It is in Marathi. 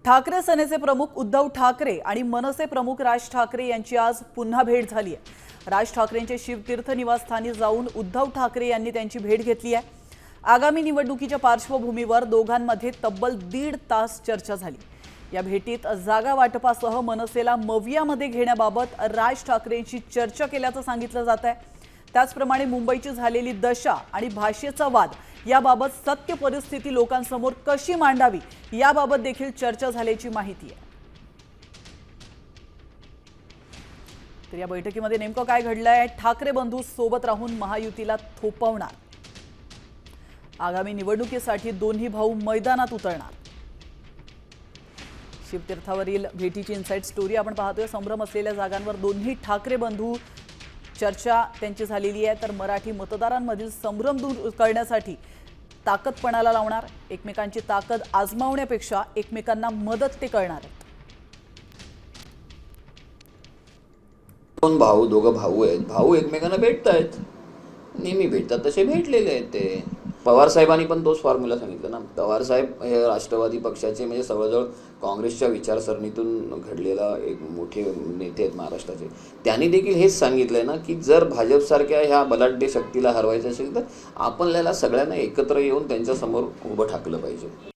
ठाकरे सेनेचे प्रमुख उद्धव ठाकरे आणि मनसे प्रमुख राज ठाकरे यांची आज पुन्हा भेट झाली आहे। राज ठाकरेंचे शिवतीर्थ निवासस्थानी जाऊन उद्धव ठाकरे यांनी त्यांची भेट घेतली आहे। आगामी निवडणुकीच्या पार्श्वभूमीवर दोघांमध्ये तब्बल 1.5 तास चर्चा झाली। या भेटीत जागा वाटपासह मनसेला मवियामध्ये घेण्याबाबत राज ठाकरेंशी चर्चा केल्याचं सांगितलं जात आहे। त्याचप्रमाणे मुंबईची झालेली दशा आणि भाषेचा वाद याबाबत सत्य परिस्थिती लोकांसमोर कशी मांडावी याबाबत देखील चर्चा झाल्याची माहिती आहे। तर या बैठकीमध्ये नेमकं काय घडलंय? ठाकरे बंधू सोबत राहून महायुतीला थोपवणार, आगामी निवडणुकीसाठी दोन्ही भाऊ मैदानात उतरणार। शिवतीर्थावरील भेटीची इनसाइड स्टोरी आपण पाहतोय। संभ्रम असलेल्या जागांवर दोन्ही ठाकरे बंधू चर्चा त्यांची झालेली आहे। तर मराठी मतदारांमधील संभ्रम दूर करण्यासाठी ताकदपणाला लावणार, एकमेकांची ताकद आजमावण्यापेक्षा एकमेकांना मदत ते करणार आहेत। दोघं भाऊ आहेत, भाऊ एकमेकांना भेटतायत, नेहमी भेटतात, तसे भेटलेले आहेत ते। पवार साहेबांनी पण तोच फॉर्म्युला सांगितला ना। पवार साहेब हे राष्ट्रवादी पक्षाचे म्हणजे जवळजवळ काँग्रेसच्या विचारसरणीतून घडलेला एक मोठे नेते आहेत महाराष्ट्राचे। त्यांनी देखील हेच सांगितलंय ना की जर भाजपसारख्या ह्या बलाढ्य शक्तीला हरवायचं असेल तर आपल्याला सगळ्यांना एकत्र येऊन त्यांच्यासमोर उभं ठाकलं पाहिजे।